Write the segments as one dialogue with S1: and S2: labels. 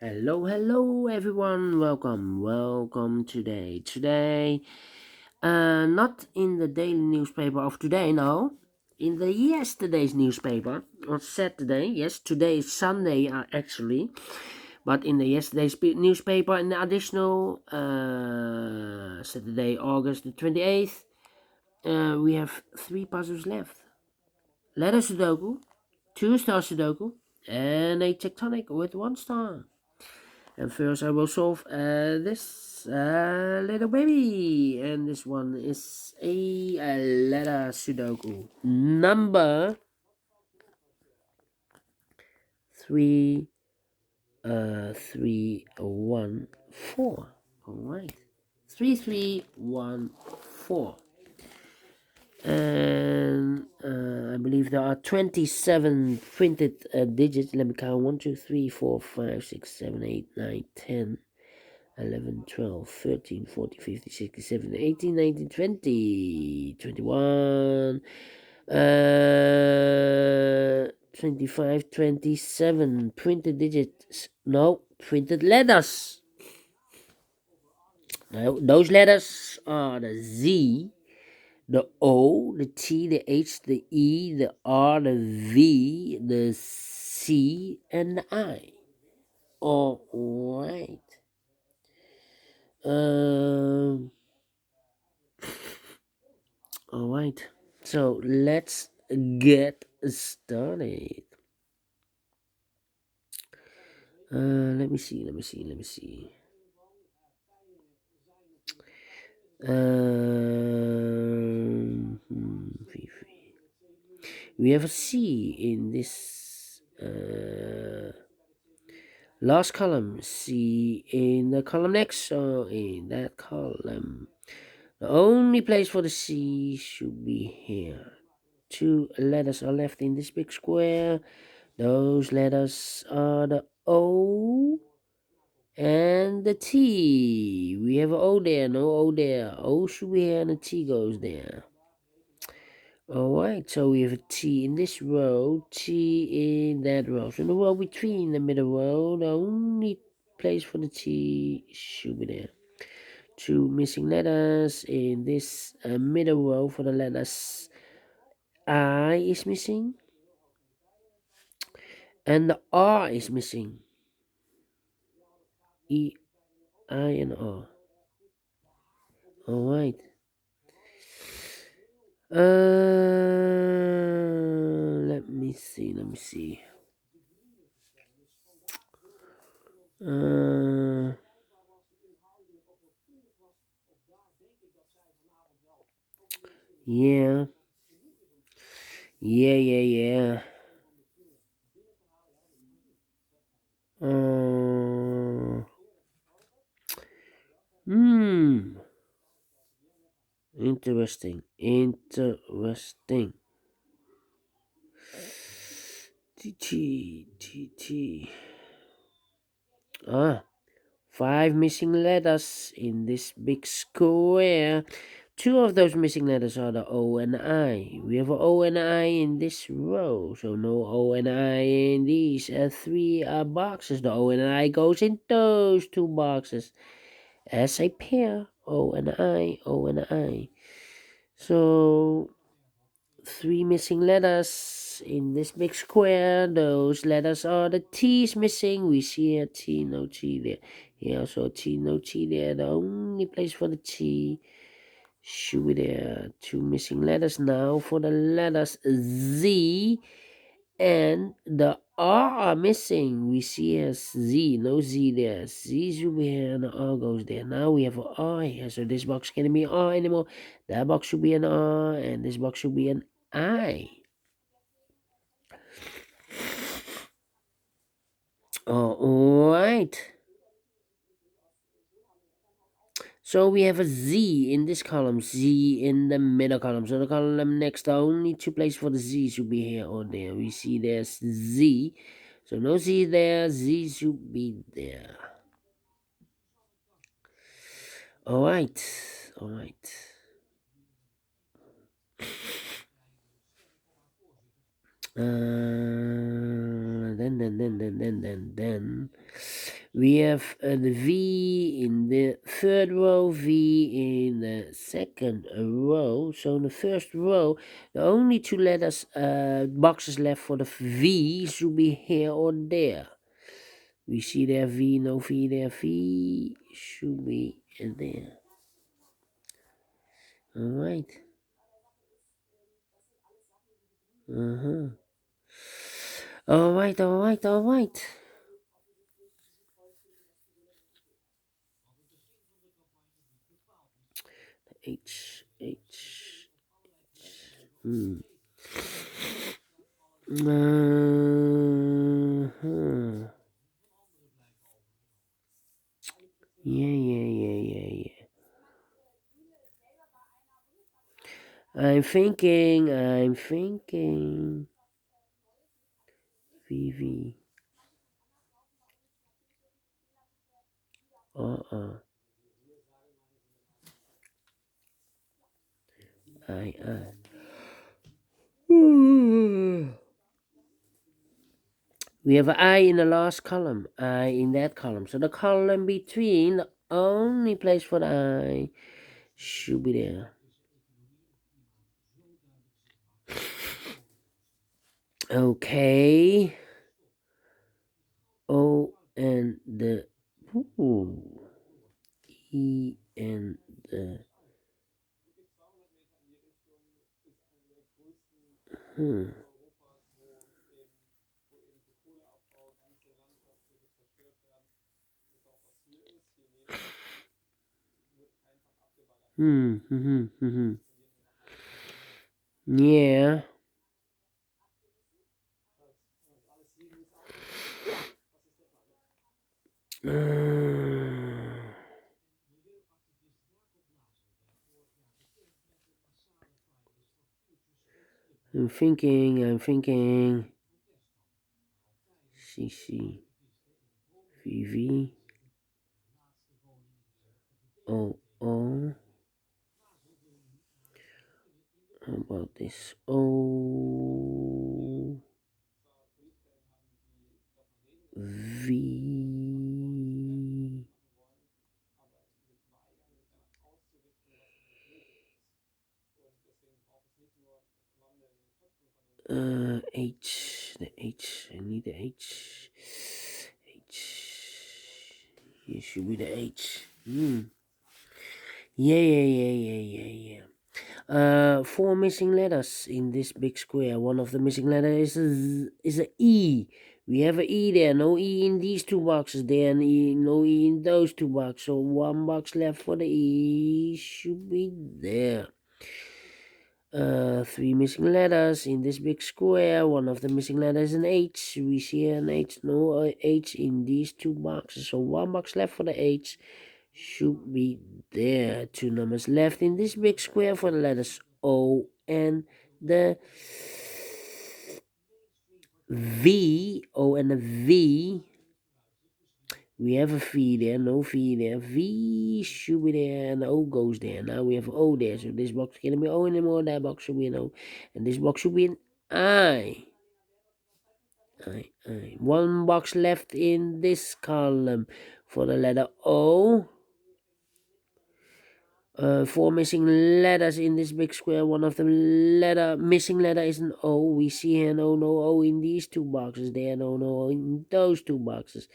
S1: Hello everyone. Welcome today. Not in the daily newspaper of today, no. In the yesterday's newspaper on Saturday. Yes, today is Sunday actually, but in the yesterday's newspaper, in the additional Saturday, August the 28th, we have three puzzles left: Letter Sudoku, two-star Sudoku, and a tectonic with one star. And first I will solve this little baby. And this one is a letter Sudoku. Number 3314. Alright. 3314. And I believe there are 27 printed digits. Let me count: 1, 2, 3, 4, 5, 6, 7, 8, 9, 10. 11, 12, 13, 14, 15, 16, 17, 18, 19, 20, 21, 25, 27 printed digits. No, printed letters. Now, those letters are the Z, the O, the T, the H, the E, the R, the V, the C, and the I. All right. All right, so let's get started. Let me see. We have a C in this last column. C in the column next, so in that column. The only place for the C should be here. Two letters are left in this big square. Those letters are the O and the T. We have an O there, no O there. O should be here and the T goes there. Alright, so we have a T in this row, T in that row. So the row between the middle row, the only place for the T should be there. Two missing letters in this middle row for the letters I is missing. And the R is missing. E, I, and R. Alright. Let me see. Yeah. Yeah. Hmm. Interesting. T. Ah, five missing letters in this big square. Two of those missing letters are the O and I. We have an O and I in this row, so no O and I in these three boxes. The O and I goes in those two boxes as a pair. O and I. So three missing letters in this big square. Those letters are the T's missing. We see a T, no T there. Here also a T, no T there. The only place for the T should be there. Two missing letters now for the letters Z and the R are missing. We see a Z, no Z there. Z should be here and the R goes there. Now we have an R here, so this box can't be R anymore. That box should be an R, and this box should be an I. All right. So we have a Z in this column, Z in the middle column. So the column next, the only two places for the Z should be here or there. We see there's Z. So no Z there, Z should be there. All right. Then we have the V in the third row, V in the second row. So in the first row, the only two letters boxes left for the V should be here or there. We see there V, no V there. V should be there. All right. Uh-huh. All right, all right, all right. H. Hmm. Uh-huh. Yeah. I'm thinking. VV. Uh-uh. I. We have an I in the last column. I in that column. So the column between, the only place for the I should be there. Okay. O and the E and the hmm. Yeah. I'm thinking. CC. VV. O. How about this? O. V. H. The H. I need the H. Here should be the H. Yeah. Four missing letters in this big square. One of the missing letters is a E. We have a E there. No E in these two boxes. There and E, no E in those two boxes. So one box left for the E should be there. Three missing letters in this big square. One of the missing letters is an H. We see an H. No H in these two boxes. So one box left for the H should be there. Two numbers left in this big square for the letters O and the V. O and the V. We have a V there, no V there. V should be there, and the O goes there. Now we have O there, so this box can't be O anymore. That box should be an O, and this box should be an I. One box left in this column for the letter O. Four missing letters in this big square. One of the missing letter is an O. We see here no O in these two boxes. There no O in those two boxes.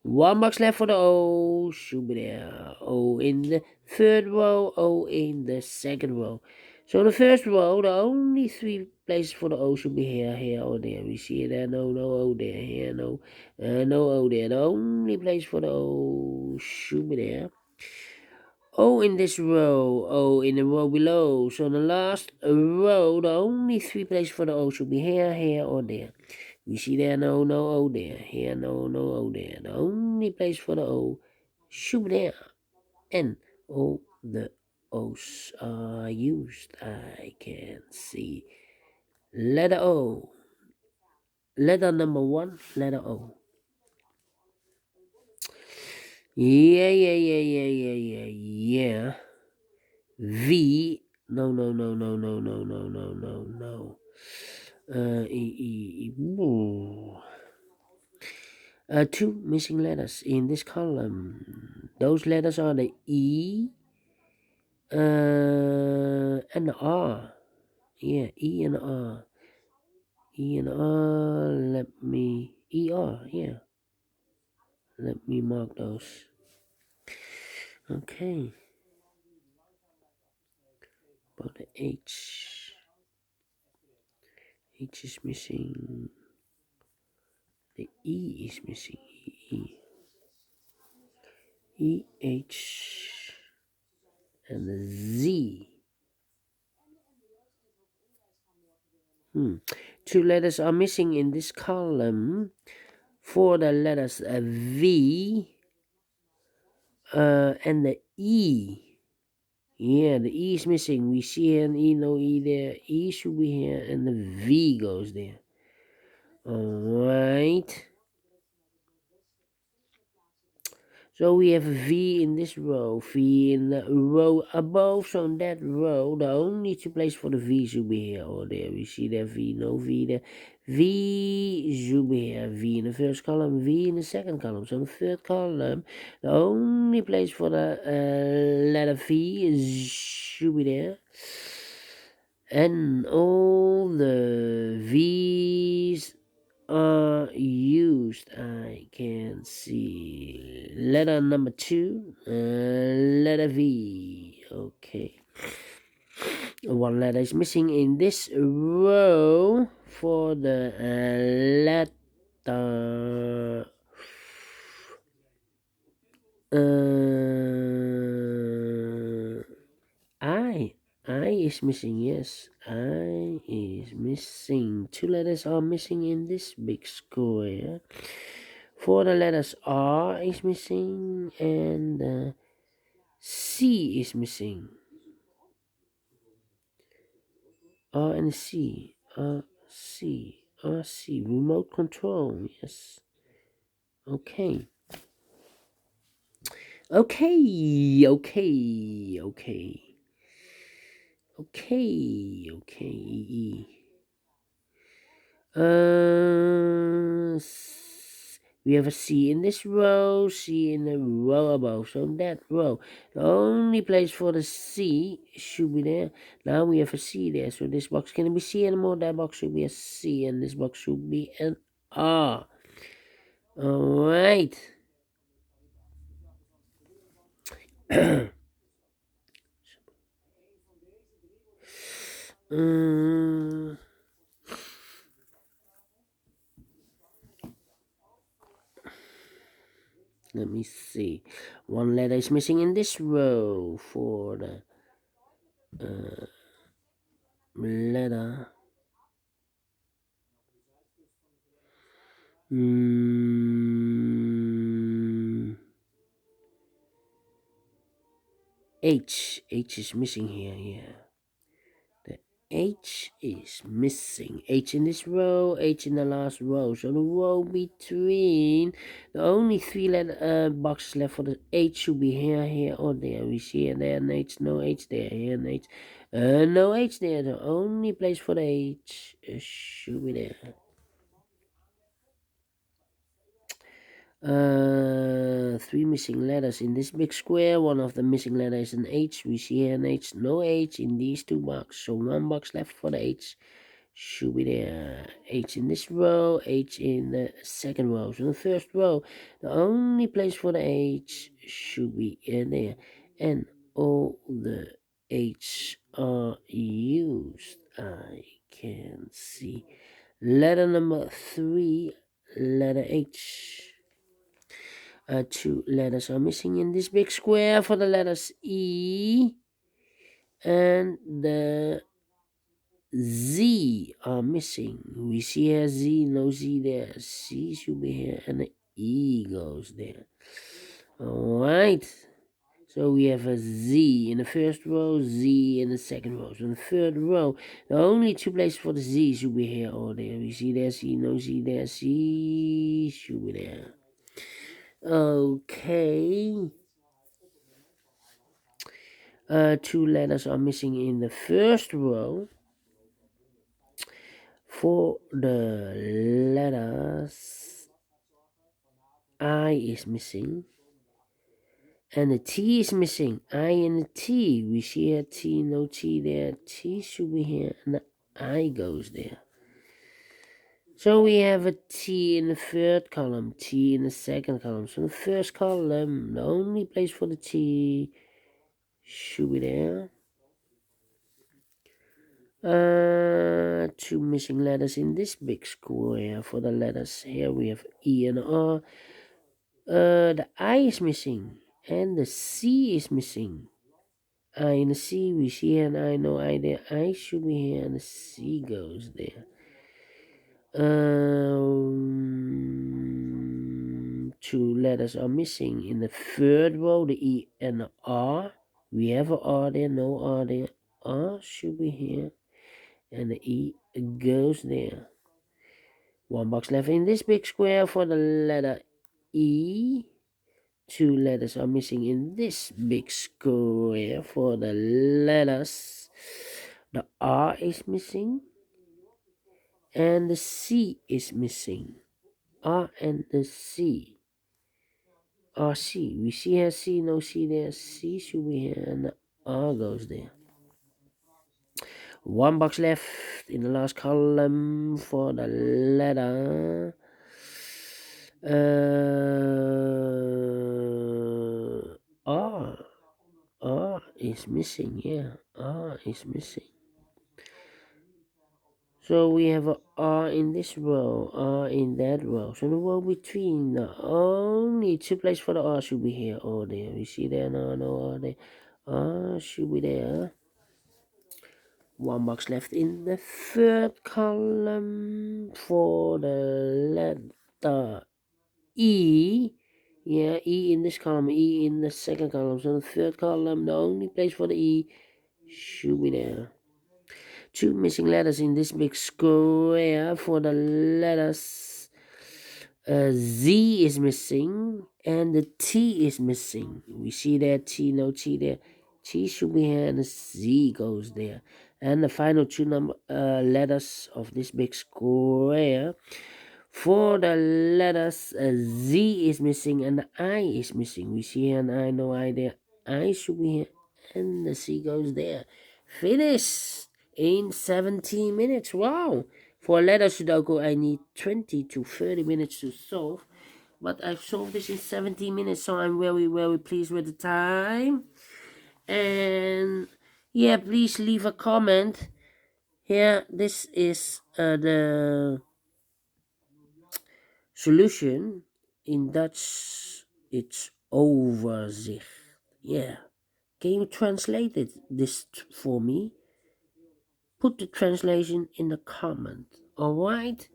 S1: One box left for the O. Should be there. O in the third row. O in the second row. So in the first row, the only three places for the O should be here, or there. We see it there. No O there. Here no O there. The only place for the O should be there. O in this row, O in the row below. So in the last row, the only three places for the O should be here, or there. We see there, no O there. Here, no O there. The only place for the O should be there. And all the O's are used. I can see. Letter O. Letter number one, letter O. Yeah. V. No. Ooh. Two missing letters in this column. Those letters are the E and the R. Yeah, E and R. E and R. Let me ER. Yeah. Let me mark those. Okay. About the H. H is missing. The E is missing. H, and the Z. Two letters are missing in this column. For the letters V and the E. Yeah, the E is missing. We see here an E, no E there. E should be here, and the V goes there. Alright. So we have a V in this row, V in the row above. So in that row, the only two places for the V should be here or there. We see there V, no V there. V should be here. V in the first column, V in the second column. So in the third column, the only place for the letter V should be there. And all the V's are used. I can see letter number 2, letter V. Okay, one letter is missing in this row for the letter I. I is missing, yes. I is missing. Two letters are missing in this big square. For the letters R is missing and C is missing. R and C. C. C. Remote control, yes. Okay. Okay. Okay. Okay. Okay. Okay. We have a C in this row, C in the row above. So that row, the only place for the C should be there. Now we have a C there. So this box can't be C anymore. That box should be a C, and this box should be an R. All right. Let me see. One letter is missing in this row for the letter. H. H is missing here, yeah. The H is missing. H in this row, H in the last row. So the row between the only three letter boxes left for the H should be here, here, or there. We see here, there, an H, no H there, here, an H. No H there. The only place for the H should be there. Three missing letters in this big square. One of the missing letters is an H. We see here an H, no H in these two boxes. So one box left for the H should be there. H in this row, H in the second row. So the first row, the only place for the H should be in there. And all the H are used. I can see letter number 3, letter H. Two letters are missing in this big square for the letters E and the Z are missing. We see here Z, no Z there. C should be here and the E goes there. Alright. So we have a Z in the first row, Z in the second row. So in the third row, the only two places for the Z should be here or there. We see there, C, no Z there. C should be there. Okay. Two letters are missing in the first row. For the letters I is missing. And the T is missing. I and the T. We see a T, no T there. T should be here. And the I goes there. So we have a T in the third column, T in the second column. So the first column, the only place for the T should be there. Two missing letters in this big square for the letters. Here we have E and R. The I is missing. And the C is missing. I and the C, we see here, and I know I there. I should be here, and the C goes there. Two letters are missing in the third row, the E and the R. We have a R there, no R there. R should be here, and the E goes there. One box left in this big square for the letter E. Two letters are missing in this big square for the letters. The R is missing and the C is missing. R and the C. R, C. We see here C, no C there. C should be here and the R goes there. One box left in the last column for the letter R. R is missing, yeah. R is missing. So we have a R in this row, R in that row. So the row between, the only two places for the R should be here or there. We see there, no R there. R should be there. One box left in the third column for the letter E. Yeah, E in this column, E in the second column. So the third column, the only place for the E should be there. Two missing letters in this big square for the letters. Z is missing and the T is missing. We see there T, no T there. T should be here and the Z goes there. And the final two letters of this big square for the letters Z is missing and the I is missing. We see here an I, no I there. I should be here and the C goes there. Finish in 17 minutes. Wow. For a letter Sudoku, I need 20 to 30 minutes to solve. But I've solved this in 17 minutes, so I'm very, very pleased with the time. And yeah, please leave a comment. Here, this is the solution. In Dutch, it's overzicht. Yeah. Can you translate this for me? Put the translation in the comment. Alright?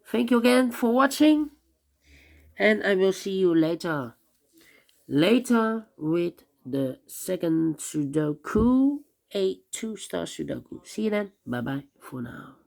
S1: Thank you again for watching. And I will see you later. Later with the second Sudoku, a 2-star Sudoku. See you then. Bye bye for now.